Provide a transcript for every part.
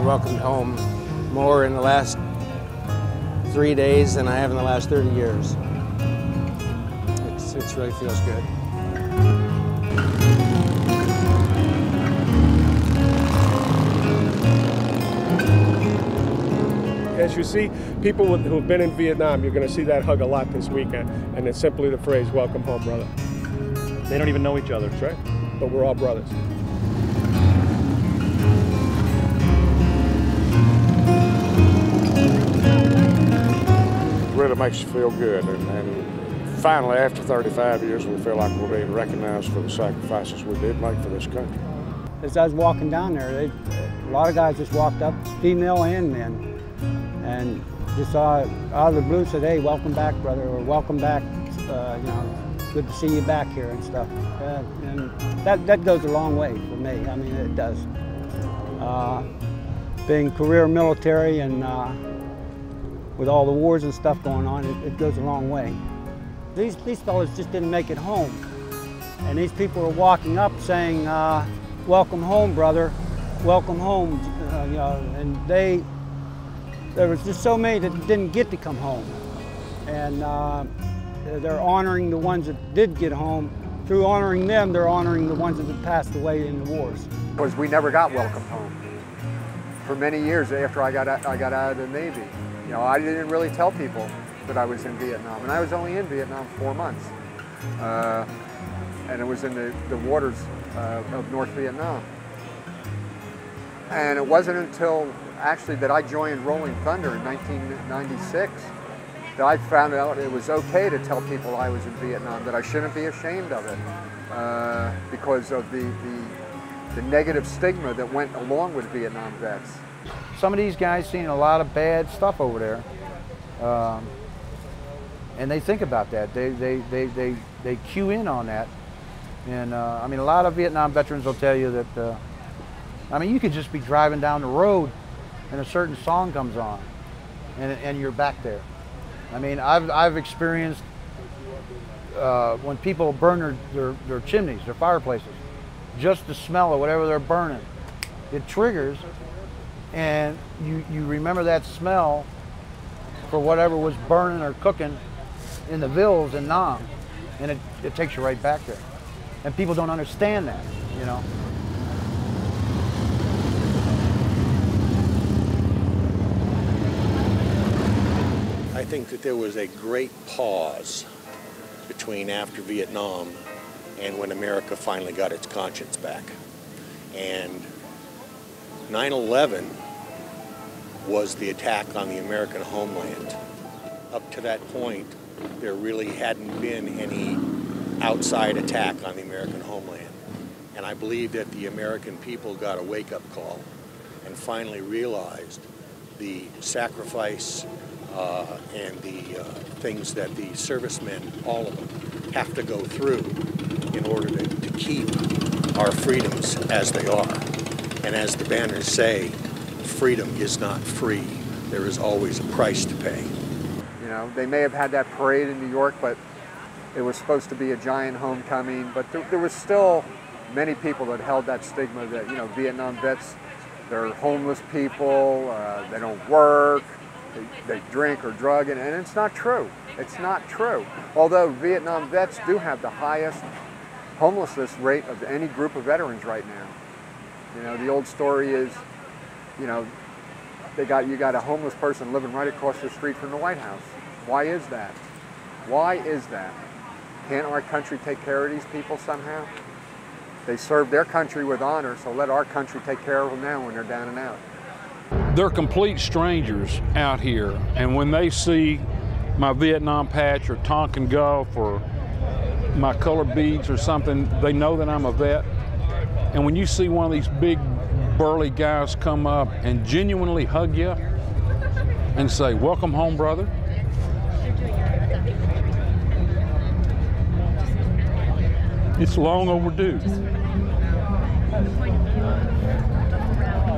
welcomed home more in the last 3 days than I have in the last 30 years. It really feels good. As you see, people who have been in Vietnam, you're going to see that hug a lot this weekend, and it's simply the phrase, "Welcome home, brother." They don't even know each other, that's right, but we're all brothers. It really makes you feel good, and finally, after 35 years, we feel like we're being recognized for the sacrifices we did make for this country. As I was walking down there, a lot of guys just walked up, female and men, and just saw out of the blue said, "Hey, welcome back, brother," or "Welcome back, you know, good to see you back here," and stuff. And that goes a long way for me. I mean, it does. Being career military and with all the wars and stuff going on, it goes a long way. These fellas just didn't make it home, and these people are walking up saying, "Welcome home, brother. Welcome home," you know, and there was just so many that didn't get to come home, and they're honoring the ones that did get home. Through honoring them, they're honoring the ones that had passed away in the wars. Because we never got welcomed home. For many years after I got out of the Navy, you know, I didn't really tell people that I was in Vietnam, and I was only in Vietnam 4 months, and it was in the waters of North Vietnam. And it wasn't until actually that I joined Rolling Thunder in 1996 that I found out it was okay to tell people I was in Vietnam, that I shouldn't be ashamed of it because of the negative stigma that went along with Vietnam vets. Some of these guys seen a lot of bad stuff over there, and they think about that. They cue in on that, and I mean, a lot of Vietnam veterans will tell you that. I mean, you could just be driving down the road, and a certain song comes on, and you're back there. I mean, I've experienced when people burn their chimneys, their fireplaces, just the smell of whatever they're burning, it triggers, and you remember that smell for whatever was burning or cooking in the Villes in Nam, and it takes you right back there. And people don't understand that, you know. I think that there was a great pause between after Vietnam and when America finally got its conscience back. And 9/11 was the attack on the American homeland. Up to that point, there really hadn't been any outside attack on the American homeland. And I believe that the American people got a wake-up call and finally realized the sacrifice and the things that the servicemen, all of them, have to go through in order to keep our freedoms as they are. And as the banners say, freedom is not free. There is always a price to pay. You know, they may have had that parade in New York, but it was supposed to be a giant homecoming. But there was still many people that held that stigma that, you know, Vietnam vets, they're homeless people, they don't work, they drink or drug, and it's not true. It's not true. Although Vietnam vets do have the highest homelessness rate of any group of veterans right now. You know, the old story is, you know, you got a homeless person living right across the street from the White House. Why is that? Why is that? Can't our country take care of these people somehow? They served their country with honor, so let our country take care of them now when they're down and out. They're complete strangers out here, and when they see my Vietnam patch or Tonkin Gulf or my color beads or something, they know that I'm a vet. And when you see one of these big burly guys come up and genuinely hug you and say, "Welcome home, brother," it's long overdue.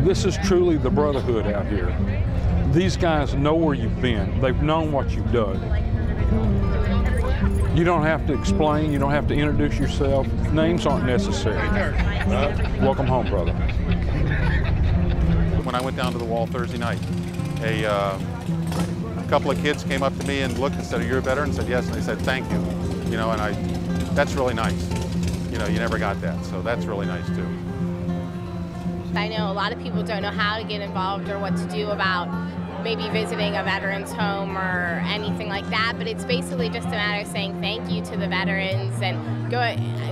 This is truly the brotherhood out here. These guys know where you've been. They've known what you've done. You don't have to explain. You don't have to introduce yourself. Names aren't necessary. Welcome home, brother. When I I went down to the wall Thursday night. A couple of kids came up to me and looked and said, "Are you a veteran?" And said, "Yes." And they said, "Thank you." You know, and that's really nice. You know, you never got that, so that's really nice too. I know a lot of people don't know how to get involved or what to do about maybe visiting a veteran's home or anything like that, but it's basically just a matter of saying thank you to the veterans, and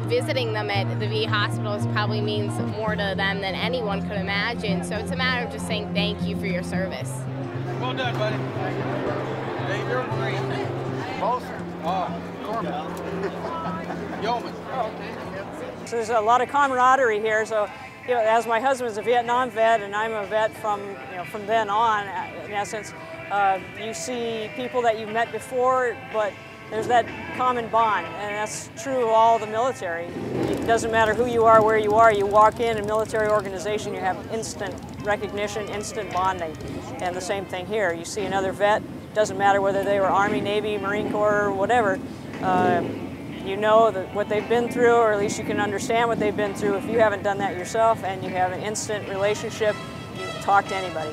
visiting them at the VA hospitals probably means more to them than anyone could imagine, so it's a matter of just saying thank you for your service. Well done, buddy. Hey, you're Marine. Both? Oh, Corpsman. Yeoman. Oh, okay. So there's a lot of camaraderie here, so you know, as my husband's a Vietnam vet and I'm a vet from then on, in essence, you see people that you've met before, but there's that common bond, and that's true of all the military. It doesn't matter who you are, where you are, you walk in a military organization, you have instant recognition, instant bonding. And the same thing here. You see another vet, doesn't matter whether they were Army, Navy, Marine Corps, or whatever, you know that what they've been through, or at least you can understand what they've been through if you haven't done that yourself, and you have an instant relationship, you can talk to anybody.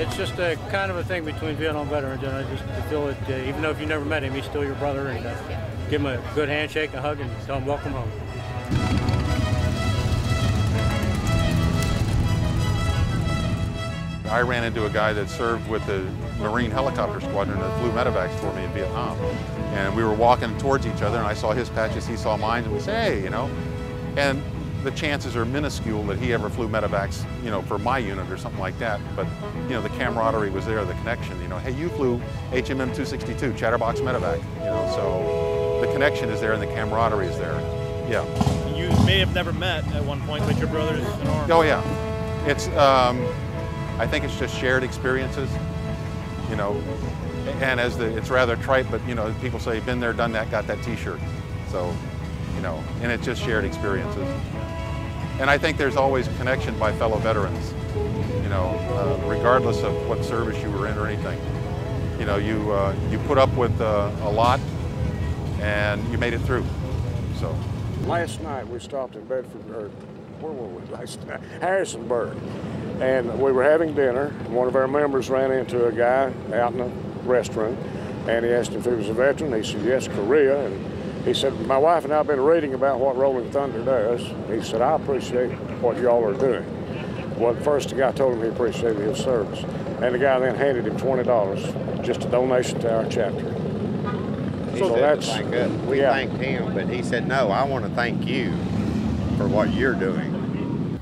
It's just a kind of a thing between Vietnam veterans, and I just feel that even though if you never met him, he's still your brother, and give him a good handshake, a hug, and tell him welcome home. I ran into a guy that served with the Marine helicopter squadron that flew medevacs for me in Vietnam. And we were walking towards each other, and I saw his patches, he saw mine, and we said, "Hey," you know. And the chances are minuscule that he ever flew medevacs, you know, for my unit or something like that. But, you know, the camaraderie was there, the connection, you know. Hey, you flew HMM 262, Chatterbox medevac, you know. So the connection is there and the camaraderie is there. Yeah. You may have never met at one point, but your brother's in arms. Oh, yeah. It's, I think it's just shared experiences, you know, and it's rather trite, but, you know, people say, been there, done that, got that t-shirt. So, you know, and it's just shared experiences. And I think there's always connection by fellow veterans, you know, regardless of what service you were in or anything. You know, you put up with a lot and you made it through, so. Last night we stopped in Bedford, or where were we last night? Harrisonburg. And we were having dinner. One of our members ran into a guy out in a restaurant, and he asked him if he was a veteran. He said, "Yes, Korea." And he said, "My wife and I have been reading about what Rolling Thunder does." He said, "I appreciate what y'all are doing." Well, first the guy told him he appreciated his service. And the guy then handed him $20, just a donation to our chapter. So that's thank us. We thanked him, but he said, "No, I want to thank you for what you're doing."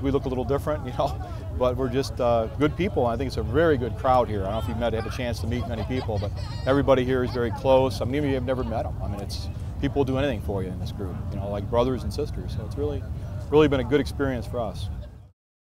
We look a little different, you know, but we're just good people. I think it's a very good crowd here. I don't know if you've had a chance to meet many people, but everybody here is very close. I mean, even if you've never met them. I mean, it's people will do anything for you in this group, you know, like brothers and sisters. So it's really been a good experience for us.